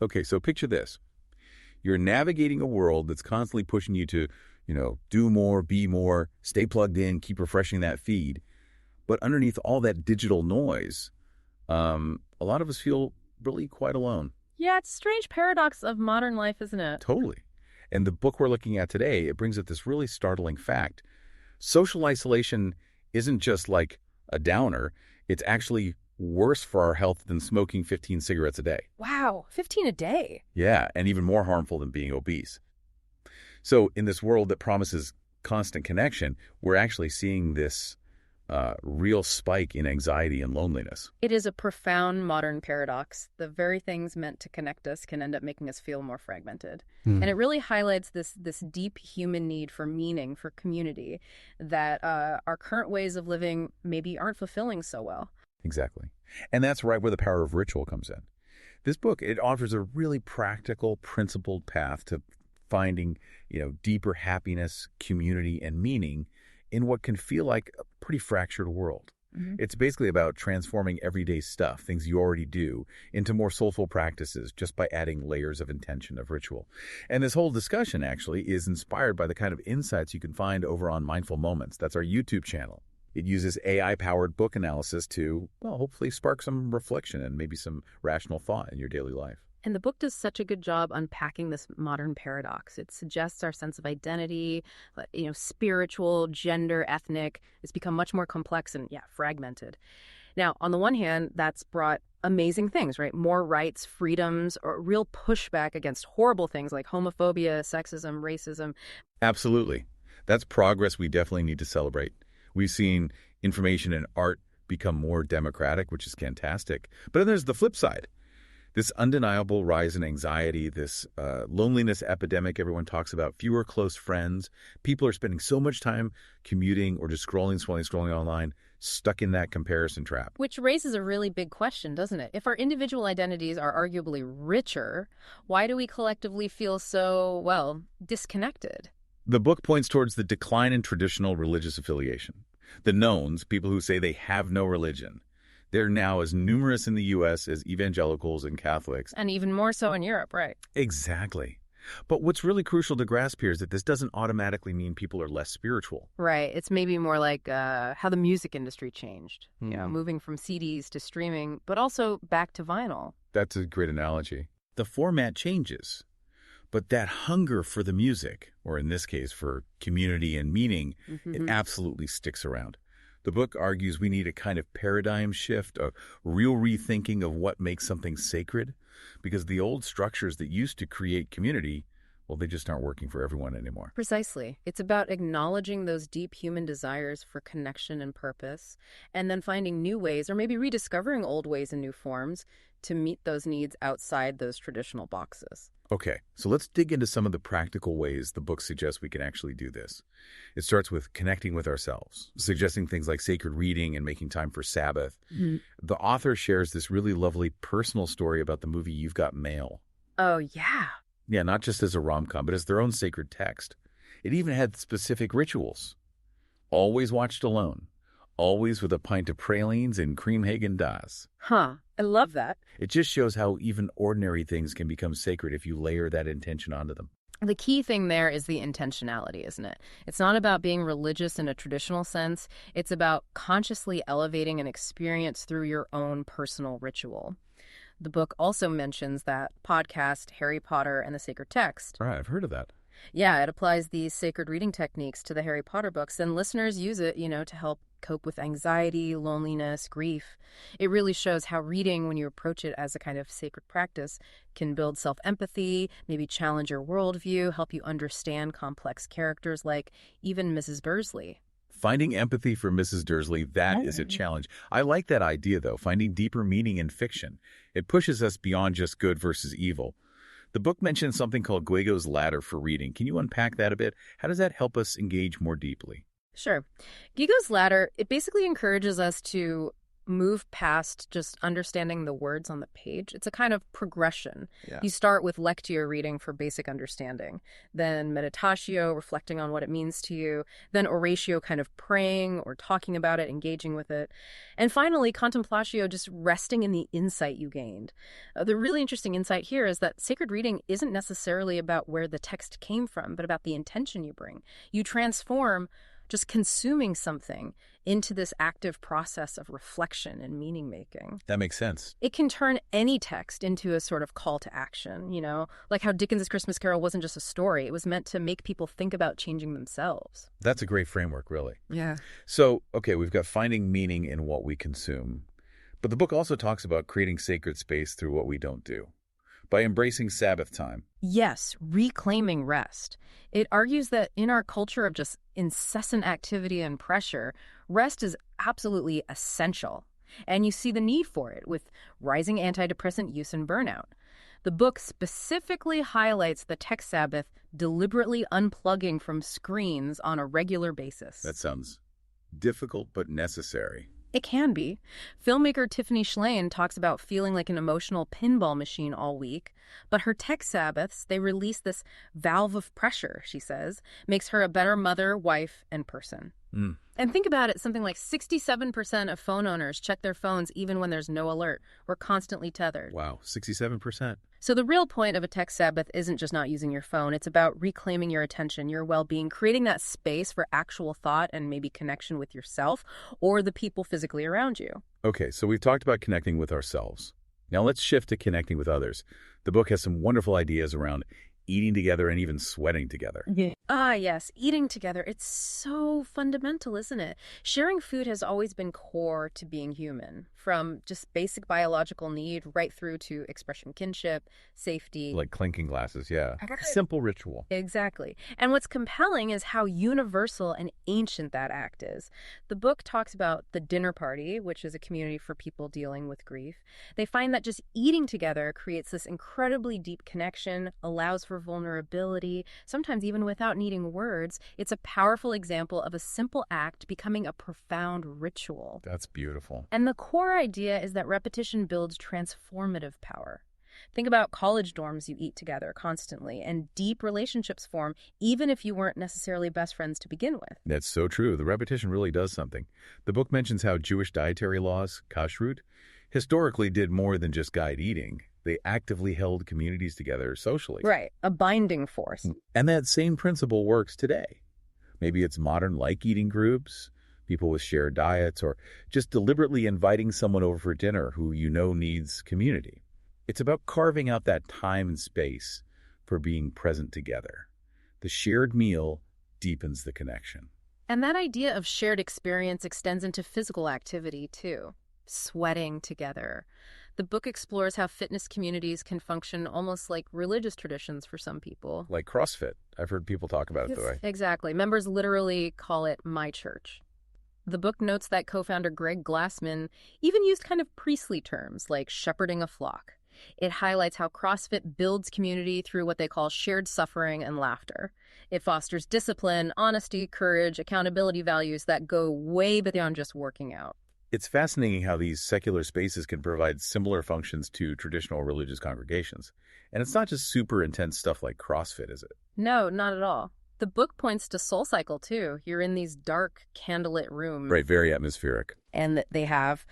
Okay, so picture this. You're navigating a world that's constantly pushing you to, do more, be more, stay plugged in, keep refreshing that feed. But underneath all that digital noise, a lot of us feel really quite alone. Yeah, it's a strange paradox of modern life, isn't it? Totally. And the book we're looking at today, it brings up this really startling fact. Social isolation isn't just like a downer. It's actually worse for our health than smoking 15 cigarettes a day. Wow, 15 a day. Yeah, and even more harmful than being obese. So in this world that promises constant connection, we're actually seeing this real spike in anxiety and loneliness. It is a profound modern paradox. The very things meant to connect us can end up making us feel more fragmented. And it really highlights this deep human need for meaning, for community, that our current ways of living maybe aren't fulfilling so well. Exactly. And that's right where the power of ritual comes in. This book, it offers a really practical, principled path to finding, deeper happiness, community, and meaning in what can feel like a pretty fractured world. It's basically about transforming everyday stuff, things you already do, into more soulful practices just by adding layers of intention, of ritual. And this whole discussion actually is inspired by the kind of insights you can find over on Mindful Moments. That's our YouTube channel. It uses AI-powered book analysis to, hopefully spark some reflection and maybe some rational thought in your daily life. And the book does such a good job unpacking this modern paradox. It suggests our sense of identity, spiritual, gender, ethnic, it's become much more complex and, fragmented. Now, on the one hand, that's brought amazing things, right? More rights, freedoms, or real pushback against horrible things like homophobia, sexism, racism. Absolutely. That's progress we definitely need to celebrate. We've seen information and art become more democratic, which is fantastic. But then there's the flip side. This undeniable rise in anxiety, this loneliness epidemic everyone talks about, fewer close friends. People are spending so much time commuting or just scrolling online, stuck in that comparison trap. Which raises a really big question, doesn't it? If our individual identities are arguably richer, why do we collectively feel so, disconnected? The book points towards the decline in traditional religious affiliation. The knowns, people who say they have no religion, they're now as numerous in the U.S. as evangelicals and Catholics. And even more so in Europe, right? Exactly. But what's really crucial to grasp here is that this doesn't automatically mean people are less spiritual. Right. It's maybe more like how the music industry changed, moving from CDs to streaming, but also back to vinyl. That's a great analogy. The format changes, but that hunger for the music, or in this case for community and meaning, it absolutely sticks around. The book argues we need a kind of paradigm shift, a real rethinking of what makes something sacred, because the old structures that used to create community, they just aren't working for everyone anymore. Precisely. It's about acknowledging those deep human desires for connection and purpose, and then finding new ways, or maybe rediscovering old ways in new forms, to meet those needs outside those traditional boxes. Okay, so let's dig into some of the practical ways the book suggests we can actually do this. It starts with connecting with ourselves, suggesting things like sacred reading and making time for Sabbath. The author shares this really lovely personal story about the movie You've Got Mail. Oh, yeah. Yeah, not just as a rom-com, but as their own sacred text. It even had specific rituals. Always watched alone. Always with a pint of pralines and cream Haagen-Dazs. Huh. I love that. It just shows how even ordinary things can become sacred if you layer that intention onto them. The key thing there is the intentionality, isn't it? It's not about being religious in a traditional sense. It's about consciously elevating an experience through your own personal ritual. The book also mentions that podcast, Harry Potter and the Sacred Text. All right, I've heard of that. Yeah, it applies these sacred reading techniques to the Harry Potter books, and listeners use it, to help cope with anxiety, loneliness, grief. It really shows how reading, when you approach it as a kind of sacred practice, can build self-empathy, maybe challenge your worldview, help you understand complex characters like even Mrs. Dursley. Finding empathy for Mrs. Dursley, that is a challenge. I like that idea, though, finding deeper meaning in fiction. It pushes us beyond just good versus evil. The book mentions something called Guigo's ladder for reading. Can you unpack that a bit? How does that help us engage more deeply? Sure. Guigo's ladder, it basically encourages us to move past just understanding the words on the page. It's a kind of progression. Yeah. You start with lectio reading for basic understanding, then meditatio, reflecting on what it means to you, then oratio, kind of praying or talking about it, engaging with it, and finally contemplatio, just resting in the insight you gained. The really interesting insight here is that sacred reading isn't necessarily about where the text came from, but about the intention you bring. You transform just consuming something into this active process of reflection and meaning making. That makes sense. It can turn any text into a sort of call to action, like how Dickens' Christmas Carol wasn't just a story. It was meant to make people think about changing themselves. That's a great framework, really. Yeah. So, okay, we've got finding meaning in what we consume. But the book also talks about creating sacred space through what we don't do, by embracing Sabbath time. Yes, reclaiming rest. It argues that in our culture of just incessant activity and pressure, rest is absolutely essential. And you see the need for it with rising antidepressant use and burnout. The book specifically highlights the tech Sabbath deliberately unplugging from screens on a regular basis. That sounds difficult but necessary. It can be. Filmmaker Tiffany Shlain talks about feeling like an emotional pinball machine all week, but her tech Sabbaths, they release this valve of pressure, she says, makes her a better mother, wife, and person. And think about it, something like 67% of phone owners check their phones even when there's no alert. We're constantly tethered. Wow, 67%. So the real point of a tech Sabbath isn't just not using your phone. It's about reclaiming your attention, your well-being, creating that space for actual thought and maybe connection with yourself or the people physically around you. Okay, so we've talked about connecting with ourselves. Now let's shift to connecting with others. The book has some wonderful ideas around eating together and even sweating together. Yeah. Yes, eating together. It's so fundamental, isn't it? Sharing food has always been core to being human, from just basic biological need right through to expression kinship, safety. Like clinking glasses, yeah. Simple ritual. Exactly. And what's compelling is how universal and ancient that act is. The book talks about the dinner party, which is a community for people dealing with grief. They find that just eating together creates this incredibly deep connection, allows for vulnerability, sometimes even without needing words. It's a powerful example of a simple act becoming a profound ritual. That's beautiful. And the core idea is that repetition builds transformative power. Think about college dorms you eat together constantly, and deep relationships form even if you weren't necessarily best friends to begin with. That's so true. The repetition really does something. The book mentions how Jewish dietary laws, kashrut, historically did more than just guide eating. They actively held communities together socially. Right, a binding force. And that same principle works today. Maybe it's modern like-eating groups, people with shared diets, or just deliberately inviting someone over for dinner who you know needs community. It's about carving out that time and space for being present together. The shared meal deepens the connection. And that idea of shared experience extends into physical activity, too. Sweating together. The book explores how fitness communities can function almost like religious traditions for some people. Like CrossFit. I've heard people talk about it that way. Exactly. Members literally call it my church. The book notes that co-founder Greg Glassman even used kind of priestly terms like shepherding a flock. It highlights how CrossFit builds community through what they call shared suffering and laughter. It fosters discipline, honesty, courage, accountability values that go way beyond just working out. It's fascinating how these secular spaces can provide similar functions to traditional religious congregations. And it's not just super intense stuff like CrossFit, is it? No, not at all. The book points to SoulCycle, too. You're in these dark, candlelit rooms. Right, very atmospheric. And they have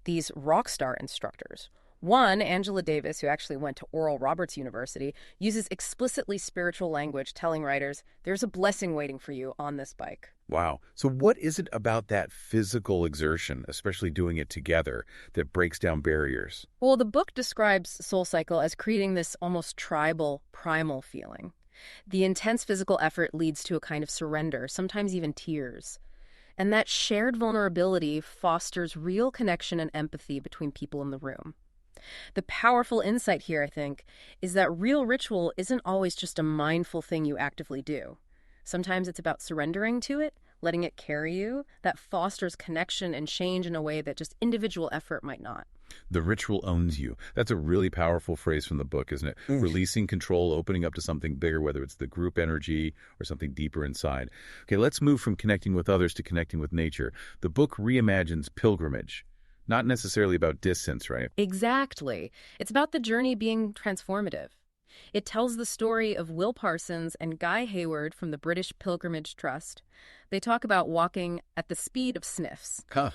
these rock star instructors. One, Angela Davis, who actually went to Oral Roberts University, uses explicitly spiritual language telling writers, there's a blessing waiting for you on this bike. Wow. So what is it about that physical exertion, especially doing it together, that breaks down barriers? Well, the book describes SoulCycle as creating this almost tribal, primal feeling. The intense physical effort leads to a kind of surrender, sometimes even tears. And that shared vulnerability fosters real connection and empathy between people in the room. The powerful insight here, I think, is that real ritual isn't always just a mindful thing you actively do. Sometimes it's about surrendering to it, letting it carry you. That fosters connection and change in a way that just individual effort might not. The ritual owns you. That's a really powerful phrase from the book, isn't it? Releasing control, opening up to something bigger, whether it's the group energy or something deeper inside. Okay, let's move from connecting with others to connecting with nature. The book reimagines pilgrimage. Not necessarily about distance, right? Exactly. It's about the journey being transformative. It tells the story of Will Parsons and Guy Hayward from the British Pilgrimage Trust. They talk about walking at the speed of sniffs, Huh.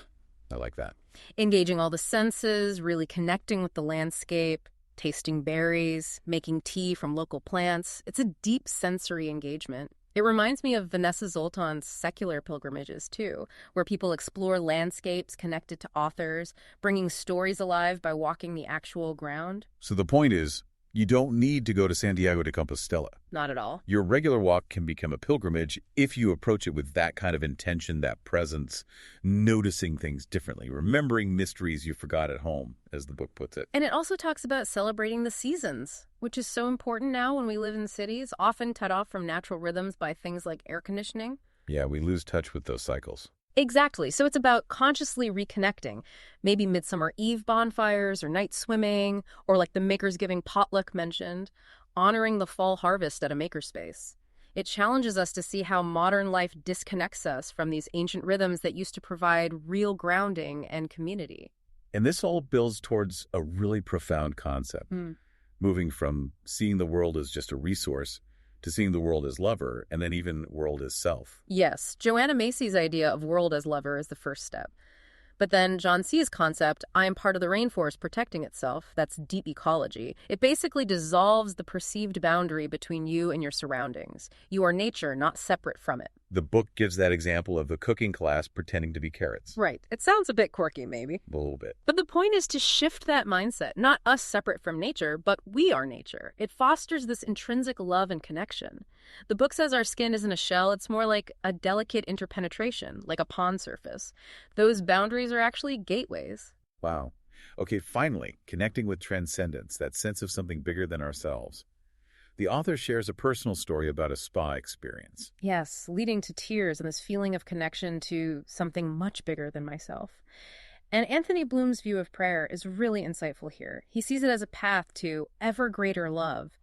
I like that. engaging all the senses, really connecting with the landscape, tasting berries, making tea from local plants. It's a deep sensory engagement. It reminds me of Vanessa Zoltan's secular pilgrimages, too, where people explore landscapes connected to authors, bringing stories alive by walking the actual ground. So the point is, you don't need to go to Santiago de Compostela. Not at all. Your regular walk can become a pilgrimage if you approach it with that kind of intention, that presence, noticing things differently, remembering mysteries you forgot at home, as the book puts it. And it also talks about celebrating the seasons, which is so important now when we live in cities, often cut off from natural rhythms by things like air conditioning. Yeah, we lose touch with those cycles. Exactly. So it's about consciously reconnecting. Maybe Midsummer Eve bonfires or night swimming, or like the Maker's Giving potluck mentioned, honoring the fall harvest at a makerspace. It challenges us to see how modern life disconnects us from these ancient rhythms that used to provide real grounding and community. And this all builds towards a really profound concept, moving from seeing the world as just a resource to seeing the world as lover, and then even world as self. Yes, Joanna Macy's idea of world as lover is the first step. But then John C's concept, I am part of the rainforest protecting itself, that's deep ecology. It basically dissolves the perceived boundary between you and your surroundings. You are nature, not separate from it. The book gives that example of the cooking class pretending to be carrots. Right. It sounds a bit quirky, maybe. A little bit. But the point is to shift that mindset, not us separate from nature, but we are nature. It fosters this intrinsic love and connection. The book says our skin isn't a shell, it's more like a delicate interpenetration, like a pond surface. Those boundaries are actually gateways. Wow. Okay, finally, connecting with transcendence, that sense of something bigger than ourselves. The author shares a personal story about a spa experience. Yes, leading to tears and this feeling of connection to something much bigger than myself. And Anthony Bloom's view of prayer is really insightful here. He sees it as a path to ever greater love,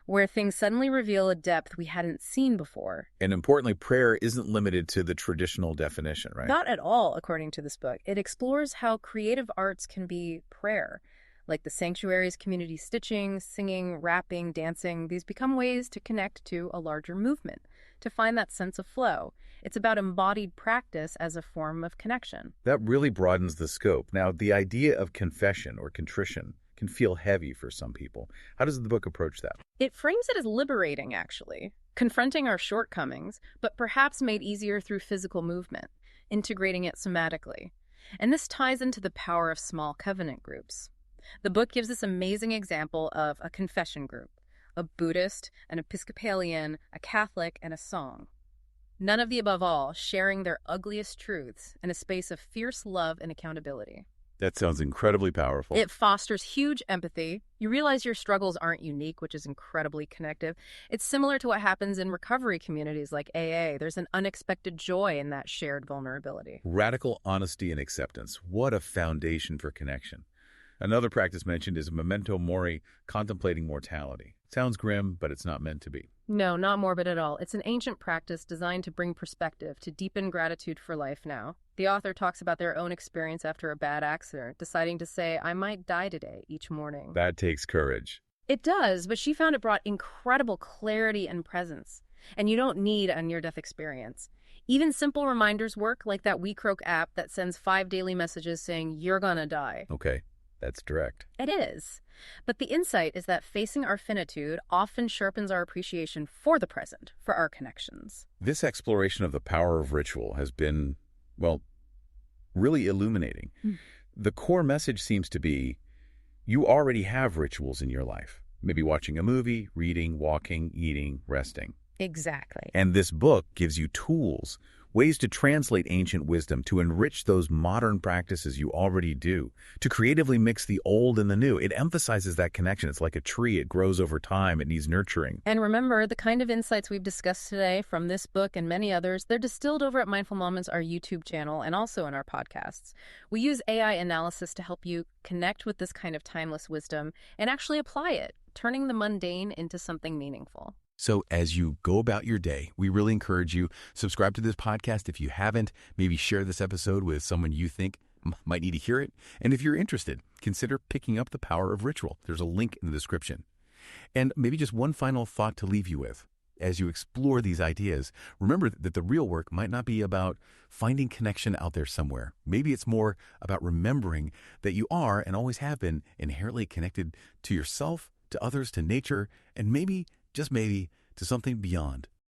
where things suddenly reveal a depth we hadn't seen before. And importantly, prayer isn't limited to the traditional definition, right? Not at all, according to this book. It explores how creative arts can be prayer. Like the sanctuaries, community stitching, singing, rapping, dancing, these become ways to connect to a larger movement, to find that sense of flow. It's about embodied practice as a form of connection. That really broadens the scope. Now, the idea of confession or contrition can feel heavy for some people. How does the book approach that? It frames it as liberating, actually, confronting our shortcomings, but perhaps made easier through physical movement, integrating it somatically. And this ties into the power of small covenant groups. The book gives this amazing example of a confession group, a Buddhist, an Episcopalian, a Catholic, and a song. None of the above all, sharing their ugliest truths in a space of fierce love and accountability. That sounds incredibly powerful. It fosters huge empathy. You realize your struggles aren't unique, which is incredibly connective. It's similar to what happens in recovery communities like AA. There's an unexpected joy in that shared vulnerability. Radical honesty and acceptance. What a foundation for connection. Another practice mentioned is memento mori, contemplating mortality. Sounds grim, but it's not meant to be. No, not morbid at all. It's an ancient practice designed to bring perspective, to deepen gratitude for life now. The author talks about their own experience after a bad accident, deciding to say, I might die today, each morning. That takes courage. It does, but she found it brought incredible clarity and presence. And you don't need a near-death experience. Even simple reminders work, like that WeCroak app that sends 5 daily messages saying, you're gonna die. Okay. That's direct. It is. But the insight is that facing our finitude often sharpens our appreciation for the present, for our connections. This exploration of the power of ritual has been, well, really illuminating. The core message seems to be, you already have rituals in your life. Maybe watching a movie, reading, walking, eating, resting. Exactly. And this book gives you tools, ways to translate ancient wisdom, to enrich those modern practices you already do, to creatively mix the old and the new. It emphasizes that connection. It's like a tree. It grows over time. It needs nurturing. And remember, the kind of insights we've discussed today from this book and many others, they're distilled over at Mindful Moments, our YouTube channel, and also in our podcasts. We use AI analysis to help you connect with this kind of timeless wisdom and actually apply it, turning the mundane into something meaningful. So as you go about your day, we really encourage you, subscribe to this podcast if you haven't, maybe share this episode with someone you think Might need to hear it. And if you're interested, consider picking up The Power of Ritual. There's a link in the description. And maybe just one final thought to leave you with. As you explore these ideas, remember that the real work might not be about finding connection out there somewhere. Maybe it's more about remembering that you are and always have been inherently connected to yourself, to others, to nature, and maybe, just maybe, to something beyond